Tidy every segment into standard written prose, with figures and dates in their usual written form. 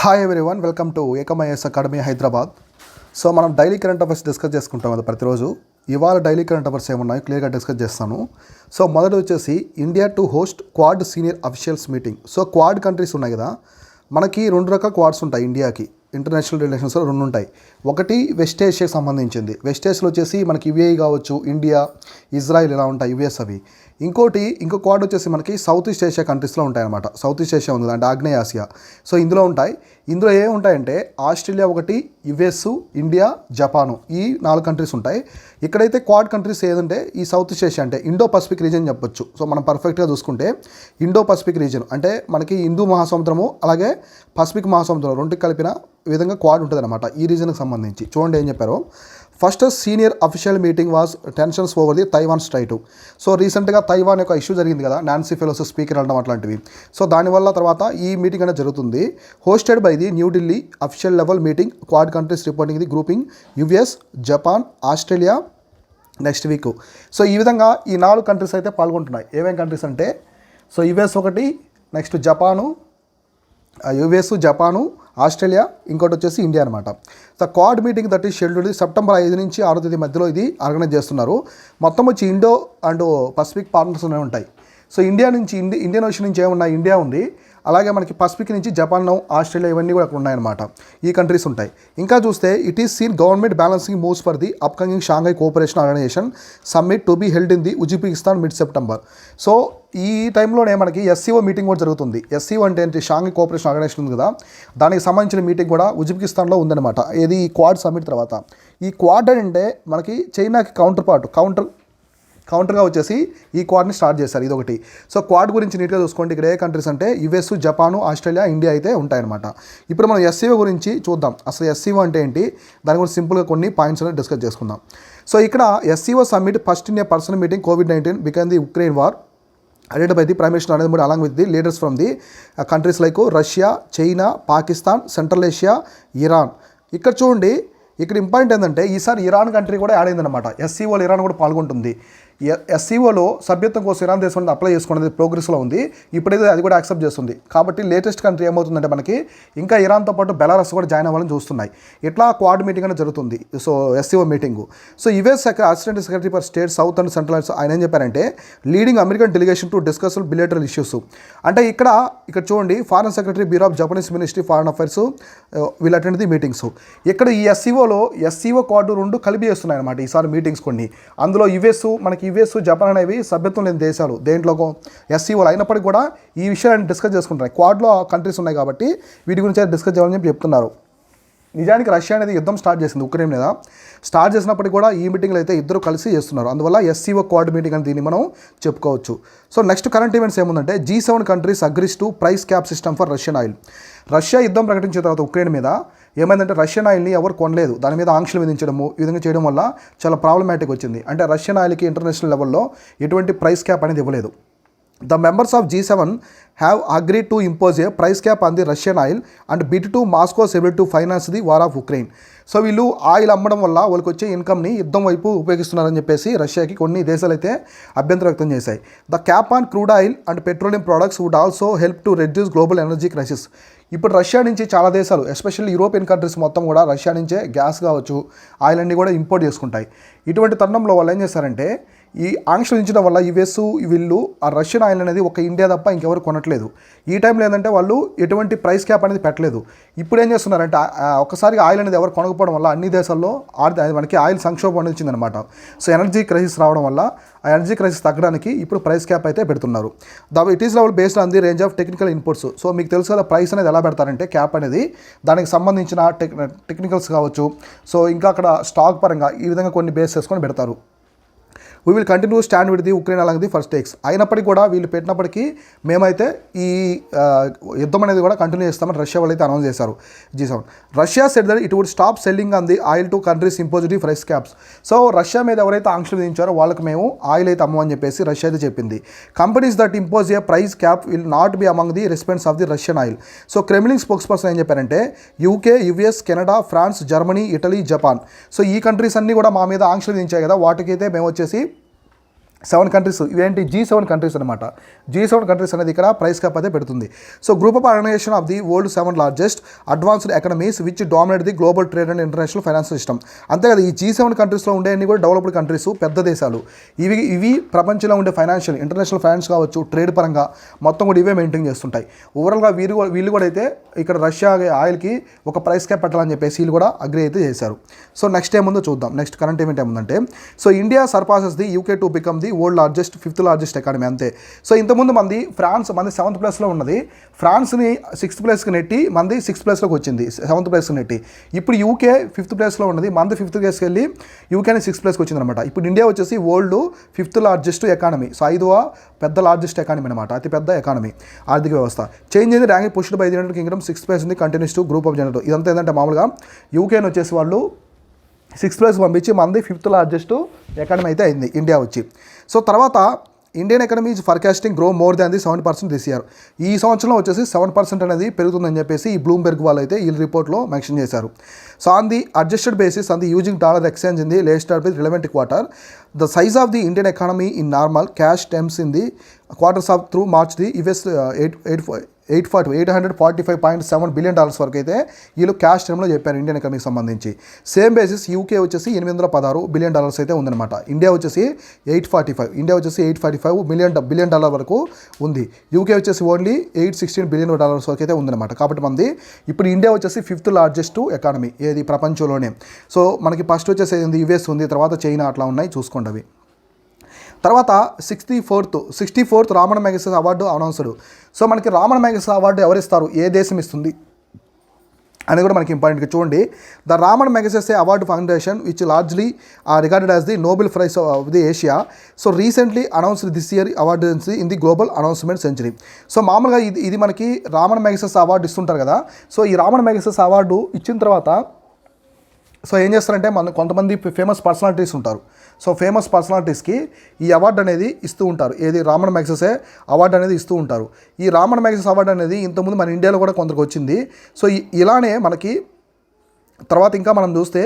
Hi everyone, welcome to ఏకమఐఎస్ academy Hyderabad. So మనం daily current affairs discuss చేసుకుంటాం కదా ప్రతిరోజు. ఇవాళ డైలీ కరెంట్ అఫైర్స్ ఏమున్నాయో క్లియర్గా డిస్కస్ చేస్తాను. సో మొదటి వచ్చేసి India to host quad senior officials meeting. So quad countries ఉన్నాయి కదా, మనకి రెండు రకాల క్వాడ్స్ ఉంటాయి ఇండియాకి. ఇంటర్నేషనల్ రిలేషన్స్లో రెండు ఉంటాయి. ఒకటి వెస్ట్ ఏషియాకి సంబంధించింది. వెస్ట్ ఏషియాలో వచ్చేసి మనకి యుఏఈ కావచ్చు, ఇండియా, ఇజ్రాయిల్ ఇలా ఉంటాయి యుఎస్ అవి. ఇంకో క్వాడ్ వచ్చేసి మనకి సౌత్ ఈస్ట్ ఏషియా కంట్రీస్లో ఉంటాయన్నమాట. సౌత్ ఈస్ట్ ఏషియా ఉంది అంటే ఆగ్నేయ ఆసియా. సో ఇందులో ఉంటాయి. ఇందులో ఏమి ఉంటాయంటే ఆస్ట్రేలియా ఒకటి, యుఎస్, ఇండియా, జపాను, ఈ 4 కంట్రీస్ ఉంటాయి. ఇక్కడైతే క్వాడ్ కంట్రీస్ ఏదంటే ఈ సౌత్ ఈస్ట్ ఏషియా అంటే ఇండో పసిఫిక్ రీజన్ చెప్పొచ్చు. సో మనం పర్ఫెక్ట్గా చూసుకుంటే ఇండో పసిఫిక్ రీజన్ అంటే మనకి హిందూ మహాసముద్రము అలాగే పసిఫిక్ మహాసముద్రం రెండుకి కలిపిన విధంగా క్వాడ్ ఉంటుంది అనమాట. ఈ రీజన్కి సంబంధించి చూడండి ఏం చెప్పారో. First senior official meeting was tensions over the Taiwan straight. So రీసెంట్గా తైవాన్ యొక్క ఇష్యూ జరిగింది కదా, నాన్సీ పెలోసి స్పీకర్ అనడం అట్లాంటివి. సో దానివల్ల తర్వాత ఈ మీటింగ్ అనేది జరుగుతుంది. Hosted by the New Delhi official level meeting quad countries reporting the grouping US, Japan, Australia next week. So ఈ విధంగా ఈ 4 కంట్రీస్ అయితే పాల్గొంటున్నాయి. ఏమేం కంట్రీస్ అంటే సో యుఎస్ ఒకటి, next Japan, US, Japan, Australia, ఇంకోటి వచ్చేసి ఇండియా అనమాట. The quad meeting that is scheduled September 5 నుంచి 6 తేదీ మధ్యలో ఇది ఆర్గనైజ్ చేస్తున్నారు. మొత్తం వచ్చి ఇండో అండ్ పసిఫిక్ పార్ట్నర్స్ ఉంటాయి. సో ఇండియా నుంచి ఇండియన్ ఓషన్ నుంచి ఏమున్నాయి, ఇండియా ఉంది. అలాగే మనకి పసిఫిక్ నుంచి జపాన్, ఆస్ట్రేలియా ఇవన్నీ కూడా అక్కడ ఉన్నాయన్నమాట. ఈ కంట్రీస్ ఉంటాయి. ఇంకా చూస్తే it is seen government balancing moves for the upcoming Shanghai cooperation organisation summit to be held in the Uzbekistan mid September. So ఈ టైంలోనే మనకి ఎస్సీఓ మీటింగ్ కూడా జరుగుతుంది. ఎస్సీఓ అంటే ఏంటి, షాంఘై కోఆపరేషన్ ఆర్గనైజేషన్ ఉంది కదా, దానికి సంబంధించిన మీటింగ్ కూడా ఉజ్బెకిస్తాన్లో ఉందన్నమాట. ఇది క్వాడ్ సమ్మిట్ తర్వాత. ఈ క్వాడ్ అంటే మనకి చైనాకి కౌంటర్గా వచ్చేసి ఈ క్వాడ్ని స్టార్ట్ చేశారు. ఇదొకటి. సో క్వాడ్ గురించి నీట్గా చూసుకోండి. ఇక్కడ ఏ కంట్రీస్ అంటే యుఎస్, జపాను, ఆస్ట్రేలియా, ఇండియా అయితే ఉంటాయన్నమాట. ఇప్పుడు మనం ఎస్సీఓ గురించి చూద్దాం. అసలు ఎస్సీఓ అంటే ఏంటి, దాని గురించి సింపుల్గా కొన్ని పాయింట్స్ అనేది డిస్కస్ చేసుకుందాం. సో ఇక్కడ SCO summit first in a personal meeting COVID-19 began the Ukraine war attend by the prime minister Narendra Modi along with the leaders from the countries like Russia, China, Pakistan, Central Asia, Iran. ఇక్కడ చూడండి, ఇక్కడ important ఏంటంటే ఈసారి Iran country కూడా add అయిందన్నమాట. ఎస్సీఓలో Iran కూడా పాల్గొంటుంది. ఎస్సీఓలో సభ్యత్వం కోసం ఇరాన్ దేశం అప్లై చేసుకునేది ప్రోగ్రెస్లో ఉంది. ఇప్పుడైతే అది కూడా యాక్సెప్ట్ చేస్తుంది. కాబట్టి లేటెస్ట్ కంట్రీ ఏమవుతుందంటే మనకి ఇంకా ఇరాన్తో పాటు బెలారస్ కూడా జాయిన్ అవ్వాలని చూస్తున్నాయి. ఇట్లా క్వాడ్ మీటింగ్ అనేది జరుగుతుంది. So SCO meeting. So US assistant secretary for state South and Central ఆయన ఏం చెప్పారంటే leading American delegation to discuss bilateral issues. అంటే ఇక్కడ చూడండి, foreign secretary bureau of Japanese ministry foreign affairs will attend the meetings. ఇక్కడ ఈ SCO quad రెండు కలిపి చేస్తున్నాయి అనమాట ఈసారి మీటింగ్స్ కొన్ని. అందులో యుఎస్, జపాన్ అనేవి సభ్యత్వం లేని దేశాలు దేంట్లో ఎస్సీఓలు అయినప్పటికీ కూడా ఈ విషయాన్ని డిస్కస్ చేసుకుంటున్నాయి. క్వాడ్లో కంట్రీస్ ఉన్నాయి కాబట్టి వీటి గురించి డిస్కస్ చేయాలని చెప్పి చెప్తున్నారు. నిజానికి రష్యా అనేది యుద్ధం స్టార్ట్ చేసింది ఉక్రెయిన్ మీద. స్టార్ట్ చేసినప్పటికీ కూడా ఈ మీటింగ్లో అయితే ఇద్దరు కలిసి చేస్తున్నారు. అందువల్ల ఎస్సీఓ క్వాడ్ మీటింగ్ అని దీన్ని మనం చెప్పుకోవచ్చు. సో నెక్స్ట్ కరెంట్ ఈవెంట్స్ ఏముందంటే G7 countries agrees to price cap system for Russian oil. Russia యుద్ధం ప్రకటించిన తర్వాత ఉక్రెయిన్ మీద ఏమైందంటే రష్యన్ ఆయిల్ని ఎవరు కొనలేదు, దాని మీద ఆంక్షలు విధించడము ఈ విధంగా చేయడం వల్ల చాలా ప్రాబ్లమాటిక్ వచ్చింది. అంటే రష్యన్ ఆయిల్కి ఇంటర్నేషనల్ లెవెల్లో ఎటువంటి ప్రైస్ క్యాప్ అనేది ఇవ్వలేదు. The members of G7 have agreed to impose a price cap on the Russian oil and bid to Moscow's ability to finance the war of Ukraine. So వీళ్ళు oil అమ్మడం వల్ల వాళ్ళకి వచ్చే ఇన్కమ్ని యుద్ధం వైపు ఉపయోగిస్తున్నారని చెప్పేసి రష్యాకి కొన్ని దేశాలు అయితే అభ్యంతరం వ్యక్తం చేశాయి. The cap on crude oil and petroleum products would also help to reduce global energy crisis. ఇప్పుడు రష్యా నుంచి చాలా దేశాలు ఎస్పెషల్లీ యూరోపియన్ కంట్రీస్ మొత్తం కూడా రష్యా నుంచే గ్యాస్ కావచ్చు, ఆయిల్ అన్నీ కూడా ఇంపోర్ట్ చేసుకుంటాయి. ఇటువంటి తరుణంలో వాళ్ళు ఏం చేస్తారంటే ఈ ఆంక్షలు విధించడం వల్ల యుఎస్ వీళ్ళు ఆ రష్యన్ ఆయిల్ అనేది ఒక ఇండియా తప్ప ఇంకెవరు కొనట్లేదు. ఈ టైంలో ఏంటంటే వాళ్ళు ఎటువంటి ప్రైస్ క్యాప్ అనేది పెట్టలేదు. ఇప్పుడు ఏం చేస్తున్నారంటే ఒకసారి ఆయిల్ అనేది ఎవరు కొనకపోవడం వల్ల అన్ని దేశాల్లో మనకి ఆయిల్ సంక్షోభం అనేది వచ్చిందనమాట. సో ఎనర్జీ క్రైసిస్ రావడం వల్ల ఆ ఎనర్జీ క్రైసిస్ తగ్గడానికి ఇప్పుడు ప్రైస్ క్యాప్ అయితే పెడుతున్నారు. It is level based on the range of technical inputs. So మీకు తెలుసు కదా ప్రైస్ అనేది ఎలా పెడతారంటే క్యాప్ అనేది దానికి సంబంధించిన టెక్నికల్స్ కావచ్చు, సో ఇంకా అక్కడ స్టాక్ పరంగా ఈ విధంగా కొన్ని బేస్ చేసుకొని పెడతారు. We will continue stand with the Ukraine along the first takes. అయినప్పటికీ కూడా వీళ్ళు పెట్టినప్పటికీ మేమైతే ఈ యుద్ధం అనేది కూడా కంటిన్యూ చేస్తామని రష్యా వాళ్ళు అయితే అనౌన్స్ చేశారు. G7 Russia said that it would stop selling on the oil to countries imposed price caps. So Russia మీద ఎవరైతే ఆంక్షలు విధించారో వాళ్ళకి మేము ఆయిల్ అయితే అమ్మని చెప్పేసి రష్యా అయితే చెప్పింది. Companies that impose a price cap will not be among the recipients of the Russian oil. So Kremlin spokesperson ఏం చెప్పారంటే UK, US, Canada, France, Germany, Italy, Japan, so ఈ కంట్రీస్ అన్నీ కూడా మా మీద ఆంక్షలు విధించాయి కదా, వాటికైతే మేము వచ్చేసి సెవెన్ కంట్రీస్ ఇవేంటి G7 కంట్రీస్ అనమాట. G7 కంట్రీస్ అనేది ఇక్కడ ప్రైస్ క్యాప్ అయితే పెడుతుంది. So group of organisation of the world 7 largest advanced economies which dominate the global trade and international finance system. అంతే కదా, ఈ G7 కంట్రీస్లో ఉండేవన్నీ కూడా డెవలప్డ్ కంట్రీస్, పెద్ద దేశాలు. ఇవి ప్రపంచంలో ఉండే ఫైనాన్షియల్ ఇంటర్నేషనల్ ఫైనాన్స్ కావచ్చు, ట్రేడ్ పరంగా మొత్తం కూడా ఇవే మెయింటైన్ చేస్తుంటాయి. ఓవరాల్గా వీళ్ళు కూడా అయితే ఇక్కడ రష్యా ఆయిల్కి ఒక ప్రైస్ క్యాప్ పెట్టాలని చెప్పేసి వీళ్ళు కూడా అగ్రీ అయితే చేశారు. సో నెక్స్ట్ ఏముందో చూద్దాం. నెక్స్ట్ కరెంట్ ఈవెంట్ ఏముందంటే, so India surpasses the UK to become the world largest 5th largest economy. అంతే. సో ఇంతకుముందు ఫ్రాన్స్ 7th ప్లేస్లో ఉన్నది. ఫ్రాన్స్ని 6th ప్లేస్కి నెట్టి 6th ప్లేస్లోకి వచ్చింది, 7th ప్లేస్కి నెట్టి. ఇప్పుడు UK 5th ప్లేస్లో ఉన్నది, 5th ప్లేస్కి వెళ్ళి యూకేని 6th ప్లేస్కి వచ్చింది అనమాట. ఇప్పుడు ఇండియా వచ్చేసి world 5th largest economy. So 5వ పెద్ద లార్జెస్ట్ ఎకానమీ అనమాట, అతి పెద్ద ఎకానమీ, ఆర్థిక వ్యవస్థ. చేంజ్ అయింది rank pushed by the United Kingdom 6th place ఉంది, continues to group of general. ఇదంతా ఏంటంటే మామూలుగా యూకేని వచ్చేసి వాళ్ళు 6th ప్లేస్ పంపించి 5th లార్జెస్ట్ ఎకానమీ అయితే అయింది ఇండియా వచ్చి. సో తర్వాత Indian economy is forecasting grow more than the 7% this year. ఈ సంవత్సరంలో వచ్చేసి 7% అనేది పెరుగుతుందని చెప్పేసి ఈ బ్లూంబెర్గ్ వాళ్ళు అయితే ఈ రిపోర్ట్లో మెన్షన్ చేశారు. So on the adjusted basis on the using dollar exchange in the latest with relevant quarter, the size of the Indian economy in normal cash terms in the quarters of through March the US $845.7 billion వరకు అయితే వీళ్ళు cash టర్మ్లో చెప్పారు Indian ఎకనమీకి సంబంధించి. Same basis UK వచ్చేసి $816 billion అయితే ఉందన్నమాట. India వచ్చేసి 845 బిలియన్ వరకు ఉంది. యూకే వచ్చేసి ఓన్లీ 816 బిలియన్ వరకు అయితే ఉందన్నమాట. కాబట్టి మనది ఇప్పుడు ఇండియా వచ్చేసి 5th లార్జెస్ట్ ఎకానమీ ఏది ప్రపంచంలోనే. సో మనకి ఫస్ట్ వచ్చేసి US ఉంది, తర్వాత చైనా, అట్లా ఉన్నాయి, చూసుకోండి అవి. తర్వాత 64th Ramon Magsaysay award announced. So మనకి రామన్ మ్యాగసెస్ అవార్డు ఎవరిస్తారు, ఏ దేశం ఇస్తుంది అని కూడా మనకి ఇంపార్టెంట్గా చూడండి. The Ramon Magsaysay award foundation which largely regarded as the Nobel prize of the Asia. So recently announced this year award in the global announcement century. సో మామూలుగా ఇది మనకి రామన్ మ్యాగసెస్ అవార్డు ఇస్తుంటారు కదా. సో ఈ రామన్ మ్యాగసెస్ అవార్డు ఇచ్చిన తర్వాత so ఏం చేస్తారంటే కొంతమంది ఫేమస్ పర్సనాలిటీస్ ఉంటారు. సో ఫేమస్ పర్సనాలిటీస్కి ఈ అవార్డు అనేది ఇస్తూ ఉంటారు. ఏది రామన్ మ్యాగసెసే అవార్డు అనేది ఇస్తూ ఉంటారు. ఈ రామన్ మ్యాగసెస్ అవార్డు అనేది ఇంతకుముందు మన ఇండియాలో కూడా కొందరికి వచ్చింది. సో ఇలానే మనకి తర్వాత ఇంకా మనం చూస్తే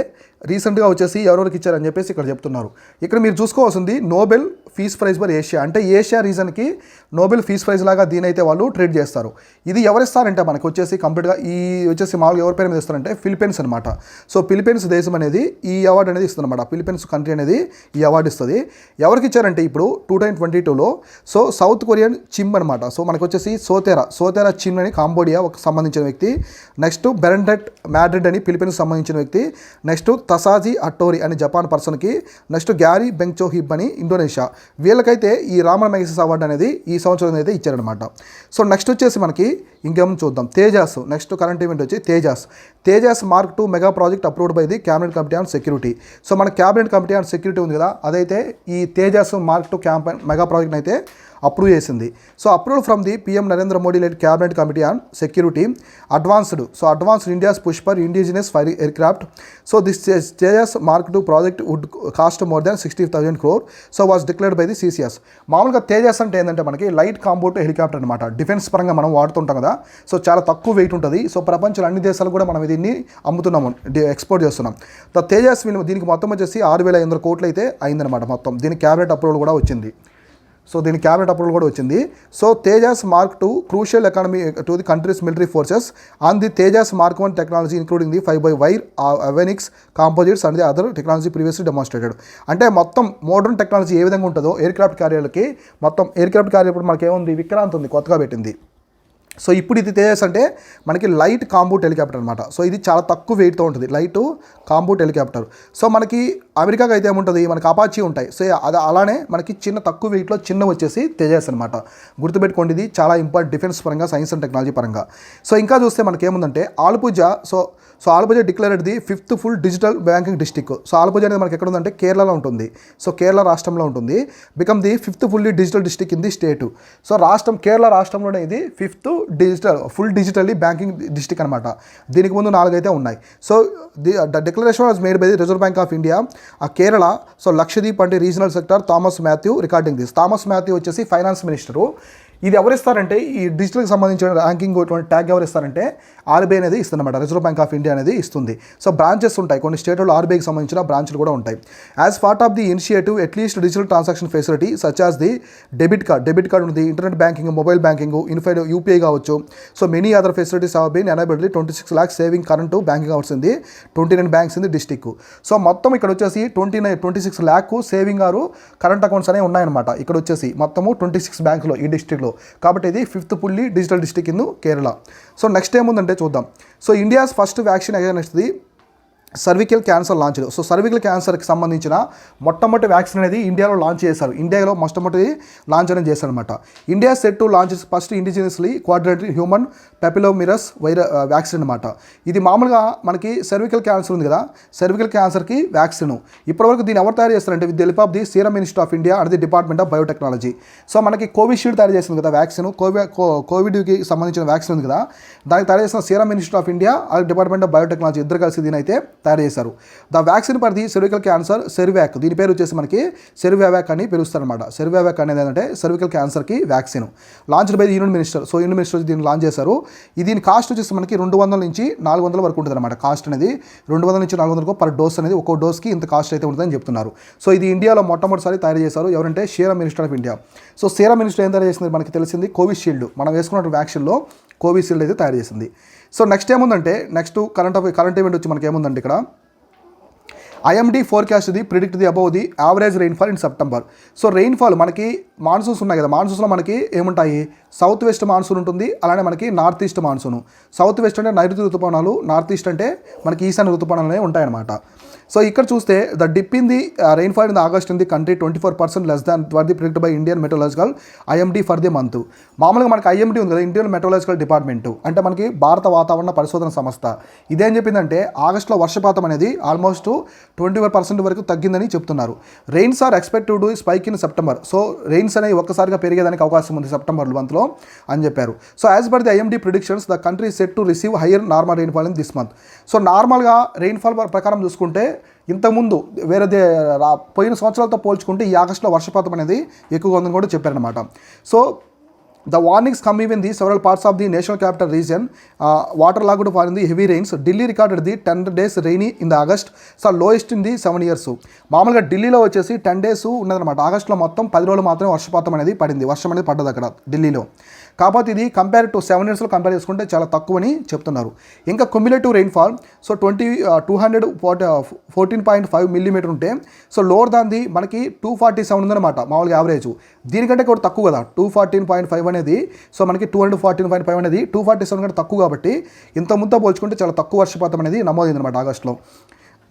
రీసెంట్గా వచ్చేసి ఎవరెవరికి ఇచ్చారని చెప్పేసి ఇక్కడ చెప్తున్నారు. ఇక్కడ మీరు చూసుకోవాల్సింది Nobel peace prize for Asia, అంటే ఏషియా రీజన్కి నోబెల్ పీస్ ప్రైజ్ లాగా దీని అయితే వాళ్ళు ట్రీట్ చేస్తారు. ఇది ఎవరిస్తారంటే మనకు వచ్చేసి కంప్లీట్గా ఈ వచ్చేసి మామూలుగా ఎవరి పేరు మీద ఇస్తారంటే ఫిలిప్పీన్స్ అనమాట. సో ఫిలిప్పీన్స్ దేశం అనేది ఈ అవార్డు అనేది ఇస్తుంది అనమాట. ఫిలిప్పీన్స్ కంట్రీ అనేది ఈ అవార్డు ఇస్తుంది. ఎవరికి ఇచ్చారంటే ఇప్పుడు 2022లో సో సౌత్ కొరియన్ చిమ్ అనమాట. సో మనకు వచ్చేసి సోతేరా చిమ్ అని కాంబోడియాకి సంబంధించిన వ్యక్తి. నెక్స్ట్ బెరెండెట్ మ్యాడ్రిడ్ అని ఫిలిప్పీన్స్ సంబంధించిన వ్యక్తి. నెక్స్ట్ తసాజీ అట్టోరి అని జపాన్ పర్సన్కి. నెక్స్ట్ గ్యారీ బెంగ్చోహిబ్ అని ఇండోనేషియా. వీళ్ళకైతే ఈ రామన్ మ్యాగసెస్ అవార్డు అనేది ఈ సంవత్సరం అయితే ఇచ్చారనమాట. సో నెక్స్ట్ వచ్చేసి మనకి ఇంకేమో చూద్దాం. తేజాస్ నెక్స్ట్ కరెంట్ ఈవెంట్ వచ్చి Tejas Mark II mega project approved by the cabinet committee on security. So మన క్యాబినెట్ కమిటీ ఆన్ సెక్యూరిటీ ఉంది కదా, అదైతే ఈ Tejas Mark II mega project అయితే అప్రూవ్ చేసింది. So approved from the PM Narendra Modi led cabinet committee on security advanced India's push for indigenous fighter aircraft. So this Tejas Mark II project would cost more than 60,000 crore. So was declared by the CCS. మామూలుగా తేజాస్ అంటే ఏంటంటే మనకి light కాంబోట్ helicopter అనమాట. Defence పరంగా మనం వాడుతుంటాం కదా. So చాలా తక్కువ వెయిట్ ఉంటుంది. సో ప్రపంచంలో అన్ని దేశాలు కూడా మనం దీన్ని అమ్ముతున్నాము, ఎక్స్పోర్ట్ చేస్తున్నాం. ద తేజాస్ దీనికి మొత్తం వచ్చేసి 6,500 కోట్లు అయితే అయిందనమాట మొత్తం. దీనికి క్యాబినెట్ అప్రూవల్ కూడా వచ్చింది. So Tejas Mark II crucial economy to the country's military forces on the Tejas Mark I technology including the 5x-wire avionics composites and the other technology previously demonstrated. అంటే మొత్తం మోడర్న్ టెక్నాలజీ ఏ విధంగా ఉంటుందో ఎయిర్క్రాఫ్ట్ క్యారియర్లకి మొత్తం aircraft carrier ఇప్పుడు మనకి ఏముంది, విక్రాంత్ ఉంది, కొత్తగా పెట్టింది. సో ఇప్పుడు ఇది తేజాస్ అంటే మనకి లైట్ కాంబోట్ హెలికాప్టర్ అనమాట. సో ఇది చాలా తక్కువ వెయిట్తో ఉంటుంది, లైట్ కాంబోట్ హెలికాప్టర్. సో మనకి అమెరికాకి అయితే ఏముంటుంది, మనకి అపాచీ ఉంటాయి. సో అది అలానే మనకి తక్కువ వెయిట్లో వచ్చేసి తేజాస్ అనమాట. గుర్తుపెట్టుకోండి, ఇది చాలా ఇంపార్టెంట్ డిఫెన్స్ పరంగా, సైన్స్ అండ్ టెక్నాలజీ పరంగా. సో ఇంకా చూస్తే మనకి ఏముందంటే Alappuzha. So Alappuzha declared the 5th full digital banking district. So Alappuzha అనేది మనకి ఎక్కడ ఉందంటే కేరళలో ఉంటుంది. సో కేరళ రాష్ట్రంలో ఉంటుంది. Become the 5th fully digital district in the state. So Kerala రాష్ట్రంలోనే ఇది 5th full digitally banking district అనమాట. దీనికి ముందు 4 అయితే ఉన్నాయి. So the declaration was made by the Reserve Bank of India Kerala. So Lakshadweep అంటే regional sector Thomas Mathew recording this. Thomas Mathew వచ్చేసి finance minister. ఇది ఎవరు ఇస్తారంటే ఈ డిజిటల్కి సంబంధించిన ర్యాంకింగ్ ట్యాగ్ ఎవరు ఇస్తారంటే ఆర్బీఐ అనేది ఇస్తుందన్నమాట, రిజర్వ్ బ్యాంక్ ఆఫ్ ఇండియా అనేది ఇస్తుంది. సో బ్రాంచెస్ ఉంటాయి, కొన్ని స్టేట్లో ఆర్బీఐకి సంబంధించిన బ్రాంచ్లు కూడా ఉంటాయి. As part of the initiative at least digital transaction facility such as the debit card ఉంది, ఇంటర్నెట్ బ్యాంకింగ్, మొబైల్ బ్యాంకింగ్, ఇన్ఫైడ్ యూపీఐ కావచ్చు. So many other facilities have been enabled. 26 lakhs saving current banking hours ఉంది 29 banks in the district. So మొత్తం ఇక్కడ వచ్చేసి 26 lakh saving ఆరు current accounts అనేవి ఉన్నాయన్నమాట. ఇక్కడ వచ్చేసి మొత్తము 26 బ్యాంకులో ఈ డిస్టిక్లో. కాబట్టి ఇది 5th fully digital district in Kerala. So next ఏముందంటే చూద్దాం. So India's first vaccine against the cervical cancer launch. So cervical క్యాన్సర్కి సంబంధించిన మొట్టమొదటి వ్యాక్సిన్ అనేది ఇండియాలో లాంచ్ చేశారు. ఇండియాలో మొట్టమొదటి లాంచ్ అనేది చేశారు అనమాట. India set to launch first indigenously quadrivalent human papillomavirus vaccine అనమాట. ఇది మామూలుగా మనకి సర్వికల్ క్యాన్సర్ ఉంది కదా, సర్వికల్ క్యాన్సర్కి వ్యాక్సిన్. ఇప్పటివరకు దీన్ని ఎవరు తయారు చేస్తారంటే with the help of the serum Institute of India and the department of biotechnology. So మనకి కోవిషీల్డ్ తయారు చేసింది కదా వ్యాక్సిన్, కోవిడ్కి సంబంధించిన వ్యాక్సిన్ ఉంది కదా, దానికి తయారు చేసిన Serum Institute of India and Department of Biotechnology ఇద్దరు కలిసి దీని అయితే తయారు చేశారు. The vaccine for the cervical cancer Cervavac, దీని పేరు వచ్చేసి మనకి సెర్వ్యాక్ అని పిలుస్తారు అనమాట. సెర్వ్యాక్ అనేది ఏంటంటే సర్వికల్ క్యాన్సర్కి vaccine launched by the union minister. So union minister దీన్ని లాంచ్ చేశారు. దీని కాస్ట్ వచ్చేసి మనకి 200 నుంచి 400 వరకు ఉంటుంది అనమాట. కాస్ట్ అనేది 200 నుంచి 400 పర్ డోస్ అనేది ఒక్కో డోస్కి ఇంత కాస్ట్ అయితే ఉంటుందని చెప్తున్నారు. సో ఇది ఇండియాలో మొట్టమొదటిసారి తయారు చేశారు. ఎవరంటే serum minister of India. So serum minister ఏం తయారు చేసింది మనకి తెలిసింది, కోవిషీల్డ్ మనం వేసుకున్న వ్యాక్సిన్లో కోవిషీల్డ్ అయితే తయారు చేసింది. సో నెక్స్ట్ ఏముందంటే నెక్స్ట్ కరెంట్ ఈవెంట్ వచ్చి మనకి ఏముందంటే ఇక్కడ IMD forecast the predict the above the average rainfall in September. So rainfall మనకి మాన్సూన్స్ ఉన్నాయి కదా, మాన్సూన్స్లో మనకి ఏముంటాయి, సౌత్ వెస్ట్ మాన్సూన్ ఉంటుంది, అలానే మనకి north east monsoon. South west అంటే నైరుతి ఋతుపవనాలు, నార్త్ ఈస్ట్ అంటే మనకి ఈశాన్య ఋతుపవనాలు అనేవి ఉంటాయన్నమాట. సో ఇక్కడ చూస్తే the dip in the rainfall in the August in the country 24% less than for the predict by Indian meteorological IMD for the month. మామూలుగా మనకి IMD ఉంది కదా, ఇండియన్ మెట్రోలాజికల్ డిపార్ట్మెంట్, అంటే మనకి భారత వాతావరణ పరిశోధన సంస్థ. ఇదేం చెప్పిందంటే ఆగస్టులో వర్షపాతం అనేది ఆల్మోస్ట్ 24% వరకు తగ్గిందని చెప్తున్నారు. Rains are expected to spike in September. So rains అనేవి ఒక్కసారిగా పెరిగేదానికి అవకాశం ఉంది సెప్టెంబర్ మంత్లో అని చెప్పారు. So as per the IMD predictions the country set to receive higher normal rainfall in this month. So నార్మల్గా రెయిన్ఫాల్ ప్రకారం చూసుకుంటే ఇంతకుముందు పోయిన సంవత్సరాలతో పోల్చుకుంటే ఈ ఆగస్టులో వర్షపాతం అనేది ఎక్కువగా ఉందని కూడా చెప్పారనమాట. So the warnings come even the several parts of the national capital region waterlogged for in the heavy rains. Delhi recorded the 10 days rainy in the August, so lowest in the 7 years. మామూలుగా ఢిల్లీలో వచ్చేసి 10 days ఉన్నదన్నమాట. ఆగస్టులో మొత్తం 10 రోజులు మాత్రమే వర్షపాతం అనేది పడింది, వర్షం అనేది పడ్డది అక్కడ ఢిల్లీలో. కాకపోతే ఇది కంపేర్ టు 7 yearsలో కంపేర్ చేసుకుంటే చాలా తక్కువని చెప్తున్నారు. ఇంకా క్యుములేటివ్ రెయిన్ఫాల్ సో 214.5 మిల్లీమీటర్ ఉంటే సో లోవర్ దాన్ ది మనకి 247 ఉందన్నమాట మామూలుగా యావరేజ్. దీనికంటే కూడా తక్కువ కదా 214.5 అనేది. సో మనకి 214.5 అనేది 247 కంటే తక్కువ కాబట్టి ఇంత ముందు పోల్చుకుంటే చాలా తక్కువ వర్షపాతం అనేది నమోదైంది అనమాట ఆగస్టులో.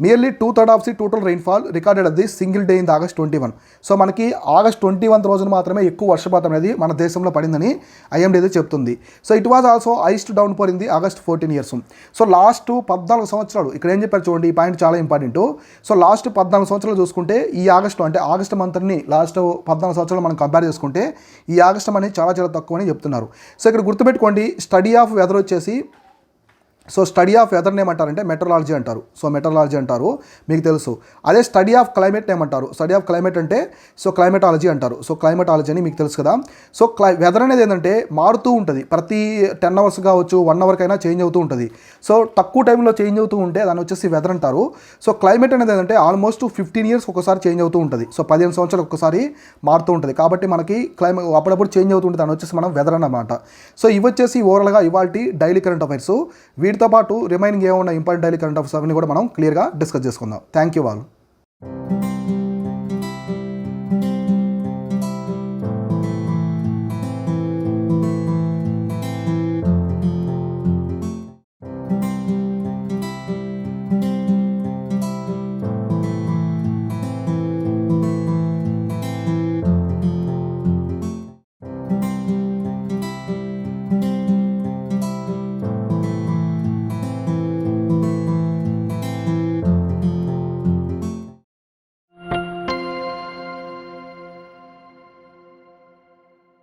Nearly 2/3 of the total rainfall recorded at the single day in the August 21. So మనకి August 21 రోజున మాత్రమే ఎక్కువ వర్షపాతం అనేది మన దేశంలో పడిందని IMD అయితే చెప్తుంది. So it was also highest down fall in the August 14 years. So last 14 సంవత్సరాలు ఇక్కడ ఏం చెప్పారు చూడండి, ఈ పాయింట్ చాలా ఇంపార్టెంట్. సో లాస్ట్ 14 సంవత్సరాలు చూసుకుంటే ఈ ఆగస్టులో అంటే ఆగస్ట్ మంత్ని లాస్ట్ 14 సంవత్సరాలు మనం కంపేర్ చేసుకుంటే ఈ ఆగస్ట్ అనేది చాలా చాలా తక్కువ అని చెప్తున్నారు. సో ఇక్కడ గుర్తుపెట్టుకోండి, స్టడీ ఆఫ్ వెదర్ వచ్చేసి సో స్టడీ ఆఫ్ వెదర్ని ఏమంటారంటే మెట్రలాజీ అంటారు. సో మెట్రలాజీ అంటారు మీకు తెలుసు. అదే స్టడీ ఆఫ్ క్లైమేట్ ఏమంటారు, స్టడీ ఆఫ్ క్లైమేట్ అంటే సో క్లైమేటాలజీ అంటారు. సో క్లైమేటాలజీ అని మీకు తెలుసు కదా. సో వెదర్ అనేది ఏంటంటే మారుతూ ఉంటుంది, ప్రతి 10 hours కావచ్చు 1 hour కైనా చేంజ్ అవుతూ ఉంటుంది. సో తక్కువ టైంలో చేంజ్ అవుతూ ఉంటే దాన్ని వచ్చేసి వెదర్ అంటారు. సో క్లైమేట్ అనేది ఏంటంటే ఆల్మోస్ట్ 15 years ఒకసారి చేంజ్ అవుతూ ఉంటుంది. సో 15 సంవత్సరాలు ఒకసారి మారుతూ ఉంటుంది కాబట్టి మనకి అప్పుడప్పుడు చేంజ్ అవుతూ ఉంటుంది, దాన్ని వచ్చేసి మనం వెదర్ అన్నమాట. సో ఇవి వచ్చేసి ఓవరాల్గా ఇవాళ డైలీ కరెంట్ అఫైర్స్. వీటితో పాటు రిమైనింగ్ ఏమన్నా ఇంపార్టెంట్ డైలీ కరెంట్ అఫైర్స్ అవన్నీ కూడా మనం క్లియర్గా డిస్కస్ చేసుకుందాం. Thank you all.